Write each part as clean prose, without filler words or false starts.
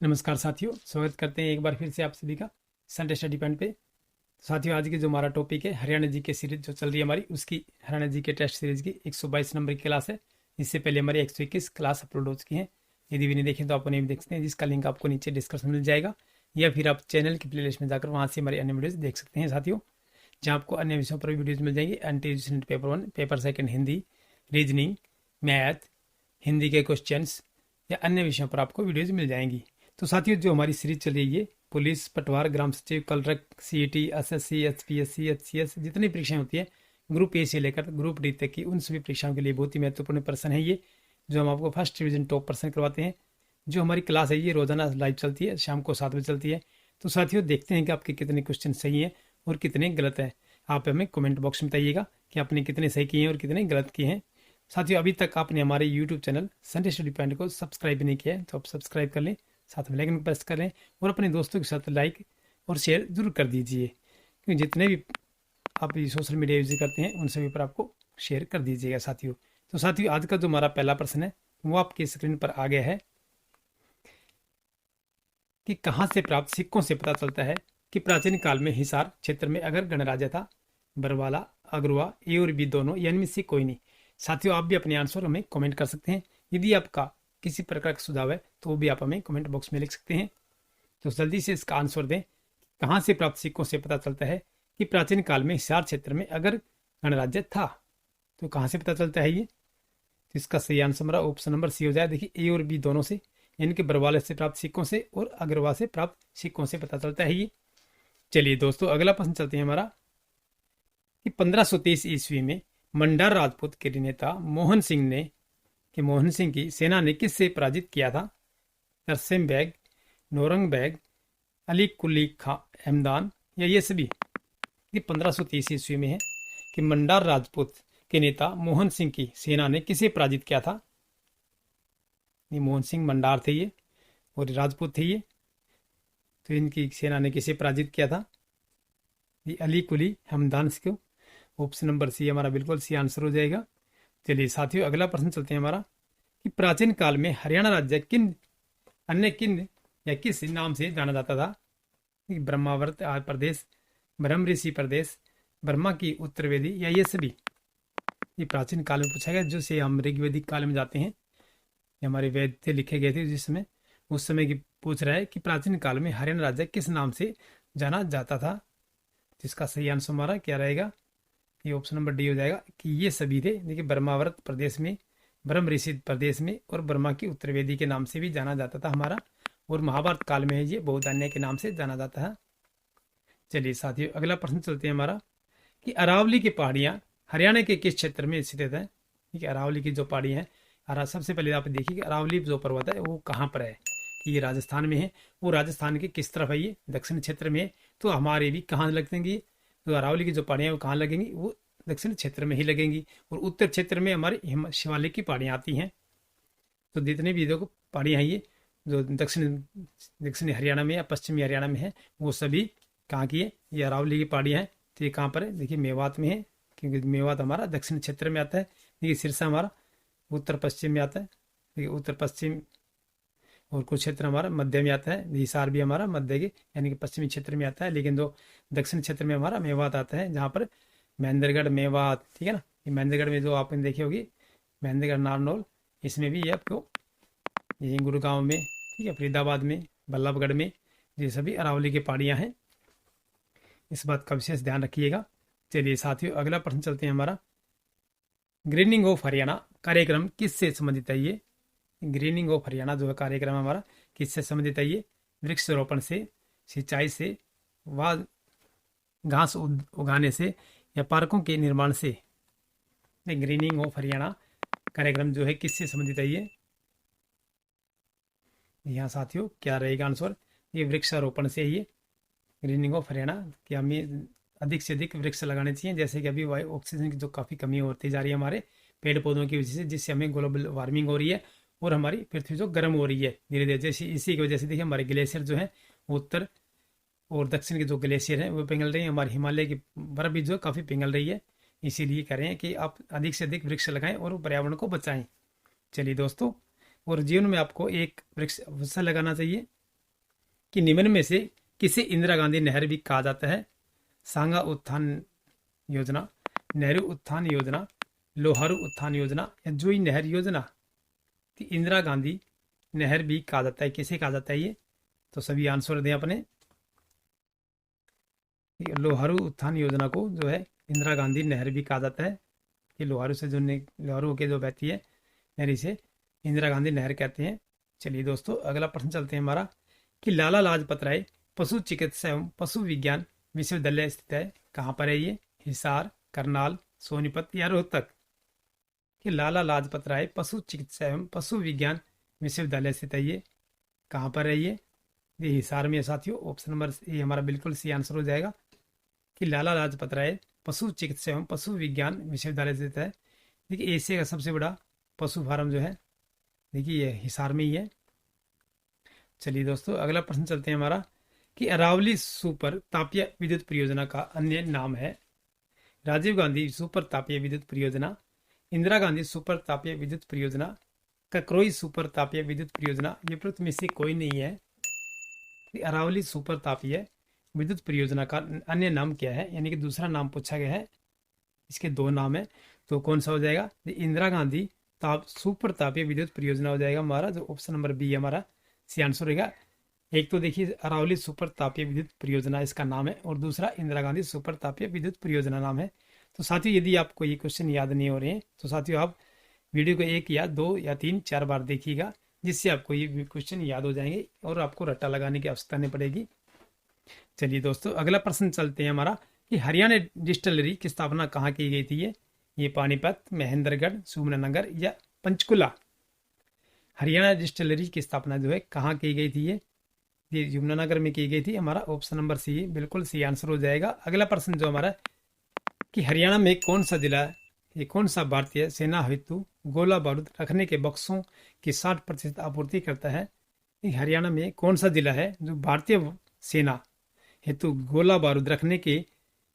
नमस्कार साथियों, स्वागत करते हैं एक बार फिर से आप सभी का संडे स्टडी पॉइंट पे। साथियों, आज की जो हमारा टॉपिक है हरियाणा जी के सीरीज जो चल रही है हमारी, उसकी हरियाणा जी के टेस्ट सीरीज की 122 नंबर की क्लास है। इससे पहले हमारी 121 क्लास अपलोड हो चुकी है। यदि भी नहीं देखें तो आप उन्हें भी देख सकते हैं, जिसका लिंक आपको नीचे डिस्क्रिप्शन में मिल जाएगा, या फिर आप चैनल की प्लेलिस्ट में जाकर वहाँ से हमारी अन्य वीडियोज़ देख सकते हैं साथियों, जहाँ आपको अन्य विषयों पर भी वीडियोज़ मिल जाएंगी। Anti paper 1, paper second Hindi, reasoning, math, Hindi के क्वेश्चंस या अन्य विषयों पर आपको वीडियोज़ मिल जाएंगी। तो साथियों, जो हमारी सीरीज चल रही है पुलिस, पटवार, ग्राम सचिव, clerk, CET, SSC, HPSC, HCS, जितनी परीक्षाएं होती है ग्रुप ए से लेकर ग्रुप डी तक की, उन सभी परीक्षाओं के लिए बहुत ही महत्वपूर्ण पर्सन है ये, जो हम आपको फर्स्ट डिवीजन टॉप पर्सन करवाते हैं। जो हमारी क्लास है ये रोजाना लाइव चलती है, शाम को 7 बजे चलती है। तो साथियों, देखते हैं कि आपके कितने क्वेश्चन सही हैं और कितने गलत हैं। आप हमें कमेंट बॉक्स में बताइएगा कि आपने कितने सही किए हैं और कितने गलत किए हैं। साथियों, अभी तक आपने हमारे YouTube channel Sunday study point को सब्सक्राइब नहीं किया है तो आप सब्सक्राइब कर लें, साथ में लाइकन प्रेस कर लें और अपने दोस्तों के साथ लाइक और शेयर जरूर कर दीजिए, क्योंकि जितने भी आप ये सोशल मीडिया यूज करते हैं उन सभी पर आपको शेयर कर दीजिएगा साथियों। तो साथियों, आज का जो हमारा पहला प्रश्न है वो आपकी स्क्रीन पर आ गया है कि कहाँ से प्राप्त सिक्कों से पता चलता है कि प्राचीन काल में हिसार क्षेत्र में अगर गणराज्य था। बरवाला, अग्रवा, ए और बी दोनों, या इनमें से कोई नहीं। साथियों, आप भी अपने आंसर हमें कमेंट कर सकते हैं। यदि आपका किसी प्रकार का सुझाव है तो वो भी आप हमें कमेंट बॉक्स में लिख सकते हैं। तो जल्दी से इसका आंसर दें। कहाँ से प्राप्त सिक्कों से पता चलता है कि प्राचीन काल में हिसार क्षेत्र में अगर गणराज्य था। तो कहाँ से पता चलता है ये? तो इसका सही आंसर हमारा ऑप्शन नंबर सी हो जाए। देखिए, ए और बी दोनों से, यानी कि बरवाले से प्राप्त सिक्कों से और अग्रवाल से प्राप्त सिक्कों से पता चलता है ये। चलिए दोस्तों, अगला प्रश्न चलते हैं हमारा कि 1523 ईस्वी में मंडार राजपूत के नेता मोहन सिंह की सेना ने किससे पराजित किया था? तरसेम बैग, नौरंग बैग, अली कुली खा हमदान, या ये सभी। ये 1530 ईस्वी में है कि मंडार राजपूत के नेता मोहन सिंह की सेना ने किसे पराजित किया था? ये मोहन सिंह मंडार थे ये, और राजपूत थे ये। तो इनकी सेना ने किसे पराजित किया था? ये अली कुली हमदान को। ऑप्शन नंबर सी हमारा बिल्कुल सी आंसर हो जाएगा। चलिए साथियों, अगला प्रश्न चलते हैं हमारा कि प्राचीन काल में हरियाणा राज्य किन या किस नाम से जाना जाता था? ब्रह्मावर्त प्रदेश, ब्रह्म ऋषि प्रदेश, ब्रह्मा की उत्तरवेदी, या ये सभी। ये प्राचीन काल में पूछा गया, जो से हम ऋग्वेदिक काल में जाते हैं। ये हमारे वेद थे, लिखे गए थे जिसमें, उस समय की पूछ रहा है कि प्राचीन काल में हरियाणा राज्य किस नाम से जाना जाता था। जिसका सही आंसर हमारा क्या रहेगा? ये ऑप्शन नंबर डी हो जाएगा कि ये सभी थे। देखिए, ब्रह्मावर्त प्रदेश में, ब्रह्म ऋषि प्रदेश में और ब्रह्मा की उत्तरवेदी के नाम से भी जाना जाता था हमारा। और महाभारत काल में ये बहुधान्य के नाम से जाना जाता है। चलिए साथियों, अगला प्रश्न चलते हैं हमारा कि अरावली की पहाड़ियाँ हरियाणा के किस क्षेत्र में स्थित है? ठीक है, अरावली की जो पहाड़ियाँ हैं, सबसे पहले आप देखिए कि अरावली जो पर्वत है वो कहाँ पर है। कि ये राजस्थान में है। वो राजस्थान के किस तरफ है? ये दक्षिण क्षेत्र में है। तो हमारे भी कहाँ लगेंगी? तो अरावली की जो पहाड़ियाँ वो कहाँ लगेंगी? वो दक्षिण क्षेत्र में ही लगेंगी। और उत्तर क्षेत्र में हमारे शिवालिक की पहाड़ियाँ आती हैं। तो जितने भी देखो पहाड़ियाँ हैं ये, जो दक्षिणी हरियाणा में या पश्चिमी हरियाणा में है, वो सभी कहाँ की है? ये अरावली की पहाड़ियाँ हैं। तो ये कहाँ पर है? देखिए, मेवात में है, क्योंकि मेवात हमारा दक्षिण क्षेत्र में आता है। देखिए, सिरसा हमारा उत्तर पश्चिम में आता है। देखिए, उत्तर पश्चिम। और कुछ क्षेत्र हमारा मध्य में आता है। हिसार भी हमारा मध्य के यानी कि पश्चिमी क्षेत्र में आता है। लेकिन जो दक्षिण क्षेत्र में हमारा मेवात आता है, जहाँ पर महेंद्रगढ़, मेवात, ठीक है ना। ये महेंद्रगढ़ में जो आपने देखी होगी, महेंद्रगढ़, नारनौल, इसमें भी ये आपको, यही गुड़गांव में, ठीक है, फरीदाबाद में, बल्लभगढ़ में, ये सभी अरावली की पहाड़ियाँ हैं। इस बात का विशेष ध्यान रखिएगा। चलिए साथियों, अगला प्रश्न चलते हैं हमारा। ग्रीनिंग ऑफ हरियाणा कार्यक्रम किससे संबंधित है? ये ग्रीनिंग ऑफ हरियाणा जो है कार्यक्रम हमारा, किससे संबंधित है? ये वृक्षारोपण से, सिंचाई से, व घास उगाने से, या पार्कों के निर्माण से। ग्रीनिंग ऑफ हरियाणा कार्यक्रम जो है किससे संबंधित है? ये यहाँ साथियों क्या रहेगा आंसर? ये वृक्षारोपण से ही है। ग्रीनिंग ऑफ हरियाणा कि हमें अधिक से अधिक वृक्ष लगाने चाहिए, जैसे कि अभी ऑक्सीजन की जो काफ़ी कमी होती जा रही है हमारे पेड़ पौधों की वजह से, जिससे हमें ग्लोबल वार्मिंग हो रही है और हमारी पृथ्वी जो गर्म हो रही है धीरे धीरे। जैसे इसी की वजह से देखिए हमारे ग्लेशियर जो है, उत्तर और दक्षिण के जो ग्लेशियर हैं वो पिघल रही है। हमारे हिमालय की बर्फ भी जो काफ़ी पिघल रही है। इसीलिए कह रहे हैं कि आप अधिक से अधिक वृक्ष लगाएं और पर्यावरण को बचाएं। चलिए दोस्तों, और जीवन में आपको एक वृक्ष अवश्य लगाना चाहिए। कि निम्न में से किसे इंदिरा गांधी नहर भी कहा जाता है? सांगा उत्थान योजना, नेहरू उत्थान योजना, लोहारू उत्थान योजना या जोई नहर योजना? कि इंदिरा गांधी नहर भी कहा जाता है, किसे कहा जाता है ये? तो सभी आंसर दें अपने। लोहारू उत्थान योजना को जो है इंदिरा गांधी नहर भी कहा जाता है। कि लोहारू से जो लोहारू के जो बहती है नहर, इसे इंदिरा गांधी नहर कहते हैं। चलिए दोस्तों, अगला प्रश्न चलते हैं हमारा कि लाला लाजपत राय पशु चिकित्सा एवं पशु विज्ञान विश्वविद्यालय स्थित है, कहाँ पर है ये? हिसार, करनाल, सोनीपत या रोहतक? कि लाला लाजपत राय पशु चिकित्सा एवं पशु विज्ञान विश्वविद्यालय स्थित है, ये कहाँ पर है ये हिसार में है साथियों। ऑप्शन नंबर ए हमारा बिल्कुल सी आंसर हो जाएगा कि लाला लाजपत राय पशु चिकित्सा एवं पशु विज्ञान विश्वविद्यालय स्थित है। देखिए एशिया का सबसे बड़ा पशु फार्म जो है, देखिए ये हिसार में ही है। चलिए दोस्तों, अगला प्रश्न चलते हैं हमारा कि अरावली सुपर तापीय विद्युत परियोजना का अन्य नाम है? राजीव गांधी सुपर तापीय विद्युत परियोजना, इंदिरा गांधी सुपर तापीय विद्युत परियोजना, ककरोई सुपर तापीय विद्युत परियोजना, ये प्रयुक्त में से कोई नहीं है। अरावली सुपर तापीय विद्युत परियोजना का अन्य नाम क्या है, यानी कि दूसरा नाम पूछा गया है। इसके दो नाम है, तो कौन सा हो जाएगा? इंदिरा गांधी सुपर तापीय विद्युत परियोजना हो जाएगा हमारा, जो ऑप्शन नंबर बी हमारा सी आंसर रहेगा। एक तो देखिए अरावली सुपर तापीय विद्युत परियोजना इसका नाम है, और दूसरा इंदिरा गांधी सुपर तापीय विद्युत परियोजना नाम है। तो साथियों, यदि आपको ये क्वेश्चन याद नहीं हो रहे हैं तो साथियों आप वीडियो को 1 या 2 या 3 4 बार देखिएगा, जिससे आपको ये क्वेश्चन याद हो जाएंगे और आपको रट्टा लगाने की आवश्यकता नहीं पड़ेगी। चलिए दोस्तों, अगला प्रश्न चलते हैं हमारा कि हरियाणा डिस्टिलरी की स्थापना कहाँ की गई थी? ये पानीपत, महेंद्रगढ़, सुरेंद्रनगर या पंचकुला? हरियाणा डिस्टिलरी की स्थापना जो है कहाँ की गई थी? ये यमुनानगर में की गई थी। हमारा ऑप्शन नंबर सी बिल्कुल सी आंसर हो जाएगा। अगला प्रश्न जो हमारा कि हरियाणा में कौन सा जिला है, ये कौन सा भारतीय सेना हेतु गोला बारूद रखने के बक्सों की 60% आपूर्ति करता है? हरियाणा में कौन सा जिला है जो भारतीय सेना हेतु गोला बारूद रखने के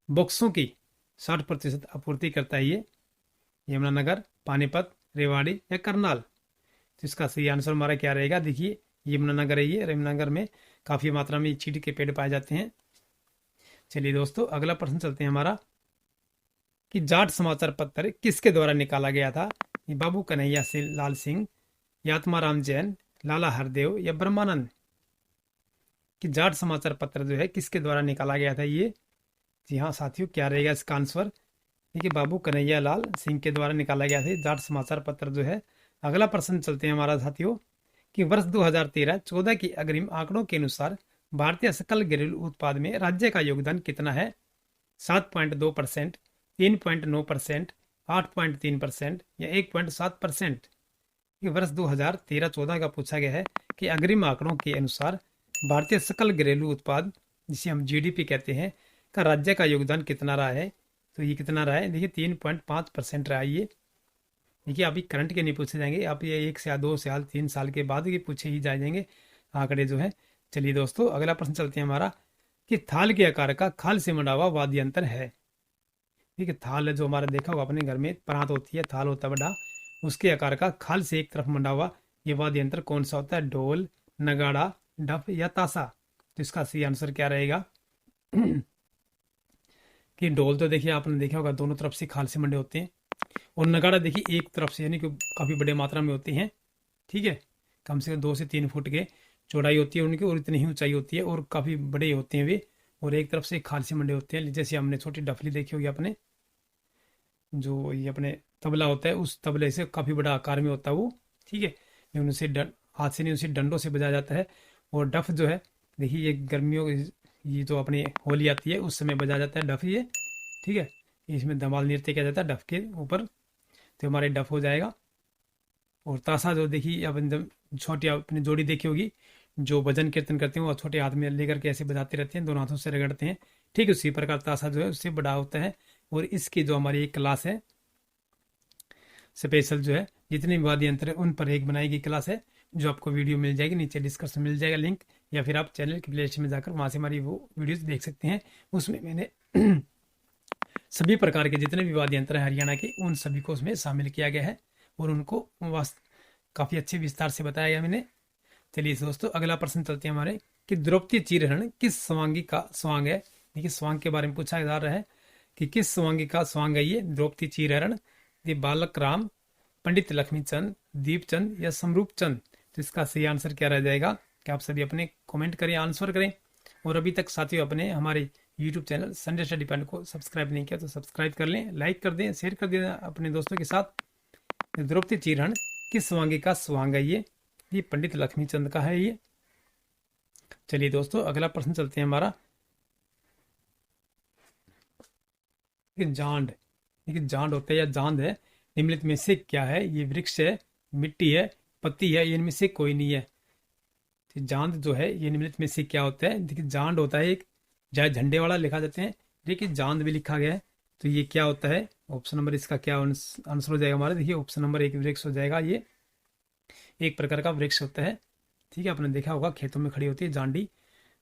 बक्सों की 60% आपूर्ति करता है? ये यमुनानगर, पानीपत, रेवाड़ी या करनाल? तो इसका सही आंसर हमारा क्या रहेगा? देखिए यमुनानगर है ये। यमुनानगर में काफ़ी मात्रा में चीड़ के पेड़ पाए जाते हैं। चलिए दोस्तों, अगला प्रश्न चलते हैं हमारा कि जाट समाचार पत्र किसके द्वारा निकाला गया था? ये बाबू कन्हैया लाल सिंह, आत्माराम जैन, लाला हरदेव या ब्रह्मानंद? कि जाट समाचार पत्र जो है किसके द्वारा निकाला गया था? ये जी हाँ साथियों, क्या रहेगा इसका आंसर? देखिए बाबू कन्हैया लाल सिंह के द्वारा निकाला गया था जाट समाचार पत्र जो है। अगला प्रश्न चलते हैं हमारा साथियों कि वर्ष 2013-14 की अग्रिम आंकड़ों के अनुसार भारतीय सकल घरेलू उत्पाद में राज्य का योगदान कितना है? 7.2%, 3.9%, 8.3% या 1.7%? ये वर्ष 2013-14 का पूछा गया है कि अग्रिम आंकड़ों के अनुसार भारतीय सकल घरेलू उत्पाद, जिसे हम जीडीपी कहते हैं, का राज्य का योगदान कितना रहा है? तो ये कितना रहा है? देखिए 3.5% रहा है ये। देखिए अभी करंट के नहीं पूछे जाएंगे, आप ये 1 साल 2 साल 3 साल के बाद ये पूछे ही जाएंगे आंकड़े जो है। चलिए दोस्तों, अगला प्रश्न चलते हैं हमारा कि थाल के आकार का खाल से मंडा हुआ वाद्य यंत्र है? ठीक है, थाल जो हमारा देखा होगा अपने घर में परात होती है, थाल होता है बड़ा, उसके आकार का खाल से एक तरफ मंडा हुआ ये वाद्य यंत्र कौन सा होता है? ढोल, नगाड़ा, डफ या ताशा? तो इसका सही आंसर क्या रहेगा? कि ढोल तो देखिए आपने देखा होगा दोनों तरफ से खाल से मंडे होते हैं, और नगाड़ा देखिए एक तरफ से, यानी कि काफ़ी बड़े मात्रा में होते हैं। ठीक है, कम से कम 2 से 3 फुट के चौड़ाई होती है उनकी, और इतनी ही ऊंचाई होती है, और काफ़ी बड़े होते हैं वे, और एक तरफ से खाल से मंडे होते हैं। जैसे हमने छोटी डफली देखी होगी अपने, जो ये अपने तबला होता है उस तबले से काफ़ी बड़ा आकार में होता है वो। ठीक है, लेकिन उसे हाथ से नहीं, उसे डंडों से बजाया जाता है। और डफ जो है देखिए ये गर्मियों ये जो अपनी होली आती है उस समय बजाया जाता है डफ ये। ठीक है, इसमें धमाल नृत्य किया जाता है डफ के ऊपर, तो हमारे डफ हो जाएगा। और ताशा जो देखिए अपन जब छोटी अपनी जोड़ी देखी होगी, जो भजन कीर्तन करते हैं वो छोटे हाथ में लेकर के ऐसे बजाते रहते हैं, दोनों हाथों से रगड़ते हैं। ठीक है, उसी प्रकार ताशा जो है उससे बड़ा होता है। और इसकी जो हमारी एक क्लास है स्पेशल, जो है जितने भी वाद्य यंत्र है उन पर एक बनाई गई क्लास है, जो आपको वीडियो मिल जाएगी, नीचे डिस्क्रिप्शन मिल जाएगा लिंक, या फिर आप चैनल की प्लेलिस्ट में जाकर वहाँ से हमारी वो वीडियोस देख सकते हैं। उसमें मैंने सभी प्रकार के जितने भी वाद्य यंत्र हैं हरियाणा के, उन सभी को उसमें शामिल किया गया है, और उनको काफ़ी अच्छे विस्तार से बताया गया मैंने। चलिए दोस्तों अगला प्रश्न चलते हैं हमारे कि द्रौपदी चीरहरण किस स्वांगी का स्वांग है। देखिए स्वांग के बारे में पूछा जा रहा है कि किस स्वांगी का स्वांग है ये द्रौपदी चीरहरण। ये बालक राम, पंडित लक्ष्मीचंद, दीपचंद या समरूप चंद। तो इसका सही आंसर क्या रह जाएगा कि आप सभी अपने कमेंट करें, आंसर करें। और अभी तक साथियों अपने हमारे YouTube channel Sunday study point को सब्सक्राइब नहीं किया तो सब्सक्राइब कर लें, लाइक कर दें, शेयर कर दें अपने दोस्तों के साथ। द्रौपदी चीरहरण किस स्वांगी का स्वांग है ये पंडित लक्ष्मीचंद का है ये। चलिए दोस्तों अगला प्रश्न चलते हैं हमारा कि जांड। देखिए जांड होता है या जांद है, निम्नलिखित में से क्या है। ये वृक्ष है, मिट्टी है, पत्ती है, ये इनमें से कोई नहीं है। तो जांद जो है ये निम्नलिखित में से क्या होता है। देखिए जांड होता है एक जय झंडे वाला लिखा जाते हैं, देखिए जांद भी लिखा गया है। तो ये क्या होता है, ऑप्शन नंबर इसका क्या आंसर हो जाएगा हमारा। देखिए ऑप्शन नंबर एक वृक्ष हो जाएगा। ये एक प्रकार का वृक्ष होता है, ठीक है। आपने देखा होगा खेतों में खड़ी होती है जांडी,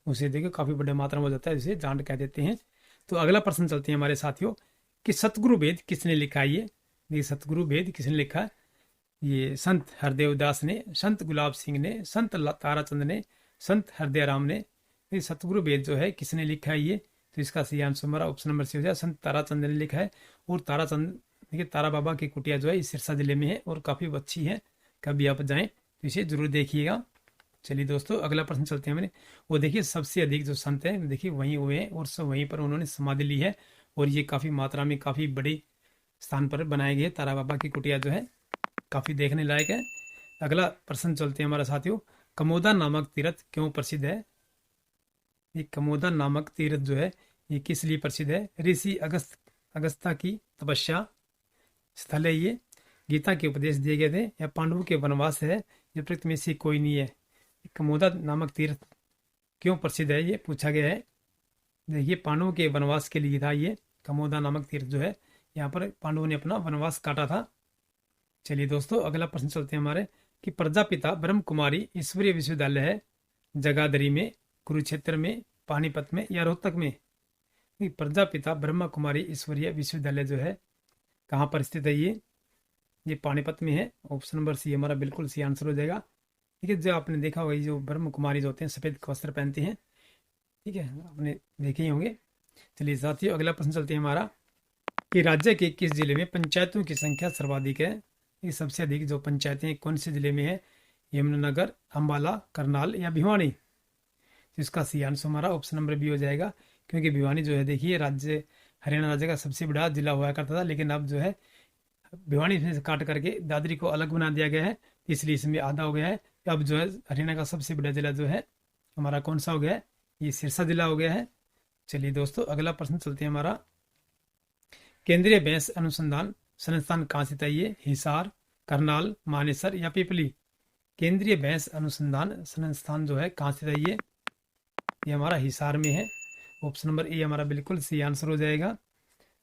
उसे देखिए काफी बड़े मात्रा में हो जाता है, इसे जांड कह देते हैं। तो अगला प्रश्न चलते हैं हमारे साथियों कि सतगुरु वेद किसने लिखा है ये सतगुरु वेद किसने लिखा है। ये संत हरदेव दास ने, संत गुलाब सिंह ने, संत ताराचंद ने, संत हरदय राम ने। ये सतगुरु वेद जो है किसने लिखा है ये। तो इसका सही आंसर हमारा ऑप्शन नंबर सी हो जाए, संत ताराचंद ने लिखा है। और ताराचंद देखिए तारा बाबा की कुटिया जो है इस सिरसा जिले में है और काफ़ी अच्छी है, कभी आप जाएँ तो इसे जरूर देखिएगा। चलिए दोस्तों अगला प्रश्न चलते हैं हमारे। वो देखिए सबसे अधिक जो संत हैं देखिए वहीं हुए हैं और सब वहीं पर उन्होंने समाधि ली है और ये काफ़ी मात्रा में काफ़ी बड़ी स्थान पर बनाए गए तारा बाबा की कुटिया जो है काफ़ी देखने लायक है। अगला प्रश्न चलते हैं हमारा साथियों, कमोदा नामक तीर्थ क्यों प्रसिद्ध है। ये कमोदा नामक तीर्थ जो है ये किस लिए प्रसिद्ध है। ऋषि अगस्त्य की तपस्या स्थल है ये, गीता के उपदेश दिए गए थे, या पांडवों के वनवास है, ये प्रकृति में से कोई नहीं है। कमोदा नामक तीर्थ क्यों प्रसिद्ध है ये पूछा गया है। देखिए पांडवों के वनवास के लिए था ये कमोदा नामक तीर्थ जो है, यहाँ पर पांडवों ने अपना वनवास काटा था। चलिए दोस्तों अगला प्रश्न चलते हैं हमारे कि प्रजापिता ब्रह्म कुमारी ईश्वरीय विश्वविद्यालय है जगाधरी में, कुरुक्षेत्र में, पानीपत में या रोहतक में। प्रजापिता ब्रह्मा कुमारी ईश्वरीय विश्वविद्यालय जो है कहाँ पर स्थित है ये पानीपत में है। ऑप्शन नंबर सी हमारा बिल्कुल सी आंसर हो जाएगा। ठीक है, जो आपने देखा होगा ये जो ब्रह्म कुमारी जो होते हैं सफ़ेद वस्त्र पहनते हैं, ठीक है, आपने देखे ही होंगे। चलिए साथियों अगला प्रश्न चलते हैं हमारा कि राज्य के किस जिले में पंचायतों की संख्या सर्वाधिक है। ये सबसे अधिक जो पंचायतें कौन से जिले में है, यमुनानगर, अम्बाला, करनाल या भिवानी। तो इसका सही आंसर हमारा ऑप्शन नंबर बी हो जाएगा, क्योंकि भिवानी जो है देखिए राज्य हरियाणा राज्य का सबसे बड़ा जिला हुआ करता था, लेकिन अब जो है भिवानी से काट करके दादरी को अलग बना दिया गया है, इसलिए इसमें आधा हो गया है। अब जो है हरियाणा का सबसे बड़ा जिला जो है हमारा कौन सा हो गया है, ये सिरसा जिला हो गया है। चलिए दोस्तों अगला प्रश्न चलते हैं हमारा, केंद्रीय भैंस अनुसंधान संस्थान कहाँ स्थित है ये, हिसार, करनाल, मानेसर या पिपली। केंद्रीय भैंस अनुसंधान संस्थान जो है कहाँ स्थित है ये हमारा हिसार में है। ऑप्शन नंबर ए हमारा बिल्कुल सही आंसर हो जाएगा।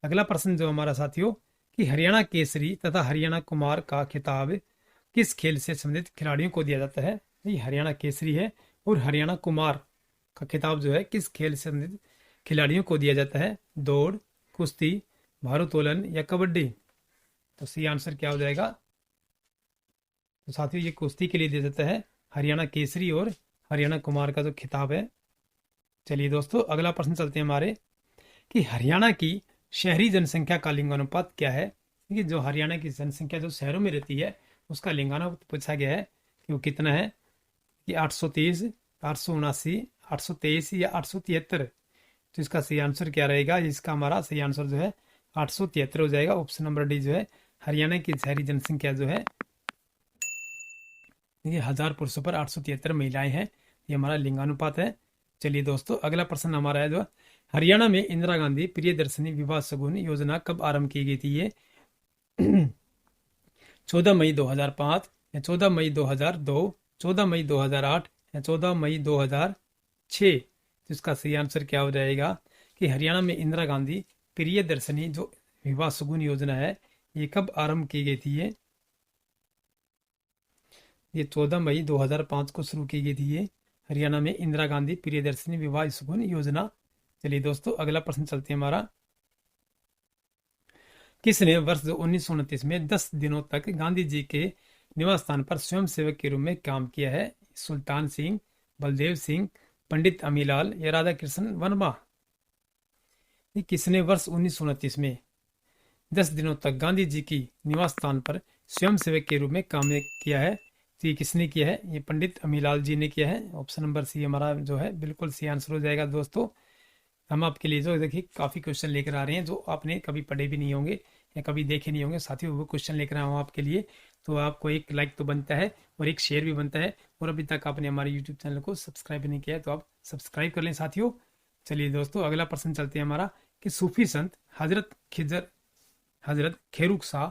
अगला प्रश्न जो हमारा साथियों कि हरियाणा केसरी तथा हरियाणा कुमार का खिताब किस खेल से संबंधित खिलाड़ियों को दिया जाता है। ये हरियाणा केसरी है और हरियाणा कुमार का खिताब जो है किस खेल से संबंधित खिलाड़ियों को दिया जाता है, दौड़, कुश्ती, भारोत्तोलन या कबड्डी। तो सही आंसर क्या हो जाएगा। तो साथियों ये कुश्ती के लिए दिया जाता है हरियाणा केसरी और हरियाणा कुमार का जो खिताब है। चलिए दोस्तों अगला प्रश्न चलते हैं हमारे कि हरियाणा की शहरी जनसंख्या का लिंगानुपात क्या है। देखिए जो हरियाणा की जनसंख्या जो शहरों में रहती है उसका लिंगानुपात पूछा गया है कि वो कितना है, कि 830, 879, 823 या 873। तो इसका सही आंसर क्या रहेगा, इसका हमारा सही आंसर जो है 873 हो जाएगा। ऑप्शन नंबर डी जो है हरियाणा की शहरी जनसंख्या जो है ये 1000 पुरुषों पर 873 महिलाएं हैं, ये हमारा लिंगानुपात है। चलिए दोस्तों अगला प्रश्न हमारा है जो हरियाणा में इंदिरा गांधी प्रियदर्शनी विवाह शगुन योजना कब आरंभ की गई थी ये 14 मई 2005 या 14 मई 2002, 14 मई 2008 या 14 मई 2006। तो इसका सही आंसर क्या हो जाएगा कि हरियाणा में इंदिरा गांधी प्रियदर्शनी जो विवाह शगुन योजना है ये कब आरंभ की गई थी ये 14 मई 2005 को शुरू की गई थी ये हरियाणा में इंदिरा गांधी प्रियदर्शनी विवाह शगुन योजना। चलिए दोस्तों अगला प्रश्न चलते हैं हमारा, किसने वर्ष 1929 में 10 दिनों तक गांधी जी के निवास स्थान पर स्वयं सेवक के रूप में काम किया है। सुल्तान सिंह, बलदेव सिंह, पंडित अमीलाल या राधा कृष्ण वर्मा। ये किसने वर्ष 1929 में 10 दिनों तक गांधी जी की निवास स्थान पर स्वयंसेवक के रूप में काम किया है? तो ये किसने किया है? ये पंडित अमीलाल जी ने किया है। ऑप्शन नंबर सी हमारा जो है बिल्कुल सी आंसर हो जाएगा दोस्तों। हम आपके लिए जो देखिए काफ़ी क्वेश्चन लेकर आ रहे हैं जो आपने कभी पढ़े भी नहीं होंगे या कभी देखे नहीं होंगे साथियों, वो क्वेश्चन लेकर आया हूँ आपके लिए। तो आपको एक लाइक तो बनता है और एक शेयर भी बनता है, और अभी तक आपने हमारे यूट्यूब चैनल को सब्सक्राइब नहीं किया है तो आप सब्सक्राइब कर लें साथियों। चलिए दोस्तों, अगला प्रश्न चलते हैं हमारा कि सूफी संत हजरत खेरुक शाह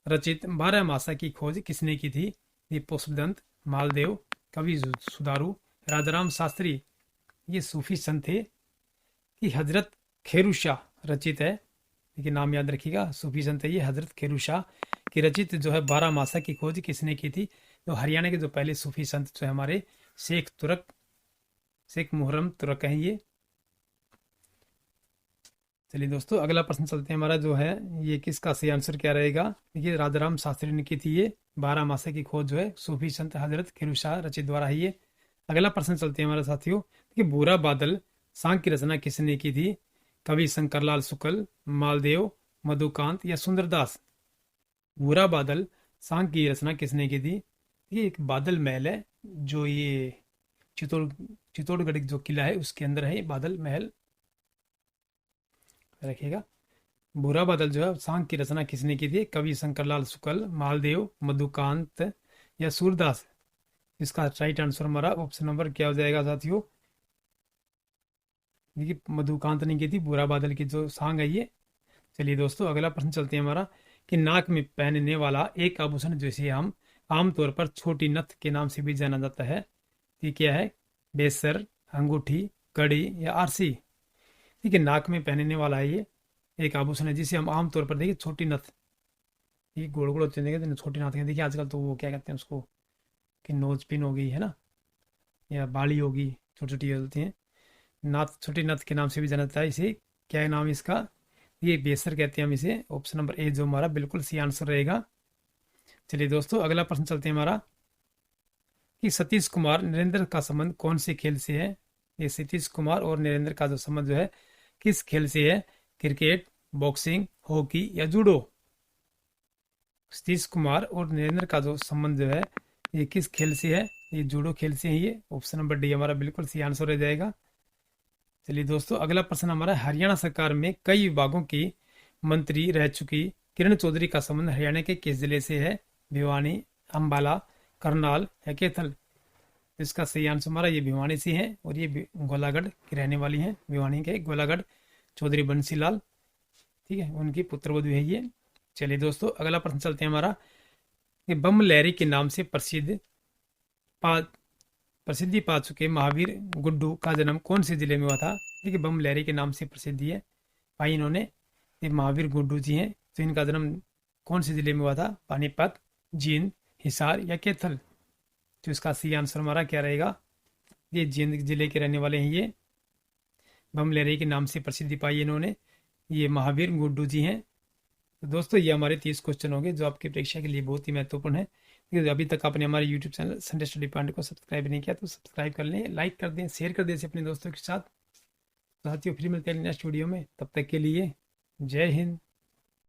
रचित 12 मासा की खोज किसने की थी? ये पुष्पदंत, मालदेव, कवि सुधारू, राजाराम शास्त्री। ये सूफी संत थे कि हजरत खेरू शाह रचित है, देखिए नाम याद रखिएगा, सूफी संत है ये हजरत खेरू शाह की रचित जो है 12 मासा की खोज किसने की थी? तो हरियाणा के जो पहले सूफी संत जो है हमारे शेख मुहर्रम तुरक हैं ये। चलिए दोस्तों, अगला प्रश्न चलते हैं हमारा जो है ये किसका सही आंसर क्या रहेगा? देखिए राजाराम शास्त्री ने की थी ये 12 मासा की खोज जो है सूफी संत हजरत खेरू शाह रचित द्वारा है ये। अगला प्रश्न चलते हैं हमारे साथियों कि बुरा बादल सांग की रचना किसने की थी? कवि शंकरलाल शुक्ल, मालदेव, मधुकांत या सुंदरदास। बुरा बादल सांग की रचना किसने की थी? ये एक बादल महल है जो ये चित्तौड़गढ़ जो किला है उसके अंदर है ये बादल महल, रखिएगा। बुरा बादल जो है सांग की रचना किसने की थी? कवि शंकरलाल शुक्ल, मालदेव, मधुकांत या सूरदास। इसका राइट आंसर हमारा ऑप्शन नंबर क्या हो जाएगा साथियों? देखिए मधुकांत ने की थी बुरा बादल की जो सांग है ये। चलिए दोस्तों, अगला प्रश्न चलते हैं हमारा कि नाक में पहनने वाला एक आभूषण जिसे हम आमतौर पर छोटी नथ के नाम से भी जाना जाता है, ये क्या है? बेसर, अंगूठी, कड़ी या आरसी। ठीक है, नाक में पहनने वाला है ये एक आभूषण है जिसे हम आमतौर पर देखिए छोटी नथ, ये गोल गोल होते हैं छोटी नाथ के, देखिए आजकल तो वो क्या कहते हैं उसको कि नोज पिन हो गई है ना, या बाली होगी, छोटी छोटी होती हैं नाथ, छोटी नाथ के नाम से भी जाना जाता है इसे। क्या है नाम इसका? ये बेसर कहते हैं हम इसे। ऑप्शन नंबर ए जो हमारा बिल्कुल सी आंसर रहेगा। चलिए दोस्तों, अगला प्रश्न चलते हैं हमारा कि सतीश कुमार नरेंद्र का संबंध कौन से खेल से है? ये सतीश कुमार और नरेंद्र का जो संबंध जो है किस खेल से है? क्रिकेट, बॉक्सिंग, हॉकी या जूडो। सतीश कुमार और नरेंद्र का जो संबंध जो है ये किस खेल से है? ये जूडो खेल से है ये। ऑप्शन नंबर डी हमारा बिल्कुल सी आंसर रह जाएगा। चलिए दोस्तों, अगला प्रश्न हमारा हरियाणा सरकार में कई विभागों की मंत्री रह चुकी किरण चौधरी का संबंध हरियाणा के किस जिले से है? भिवानी, अंबाला, करनाल या कैथल। इसका सही आंसर हमारा ये भिवानी से है और ये गोलागढ़ की रहने वाली हैं, भिवानी के गोलागढ़ चौधरी बंसीलाल, ठीक है, उनकी पुत्रवधु है ये। चलिए दोस्तों, अगला प्रश्न चलते हैं हमारा कि बम लहरी के नाम से पा प्रसिद्धि पा चुके महावीर गुड्डू का जन्म कौन से जिले में हुआ था? देखिए बम लहरी के नाम से प्रसिद्धि है पाई इन्होंने, ये महावीर गुड्डू जी हैं। तो इनका जन्म कौन से जिले में हुआ था? पानीपत, जींद, हिसार या कैथल। तो इसका सही आंसर हमारा क्या रहेगा? ये जींद जिले के रहने वाले हैं ये। बम लहरी के नाम से प्रसिद्धि पाई इन्होंने, ये महावीर गुड्डू जी हैं। तो दोस्तों ये हमारे 30 क्वेश्चन होंगे जो आपकी परीक्षा के लिए बहुत ही महत्वपूर्ण है। क्योंकि अभी तक आपने हमारे YouTube channel Sunday study point को सब्सक्राइब नहीं किया तो सब्सक्राइब कर लें, लाइक कर दें, शेयर कर दें अपने दोस्तों के साथ। साथियों फिर मिलते हैं नेक्स्ट वीडियो में, तब तक के लिए जय हिंद।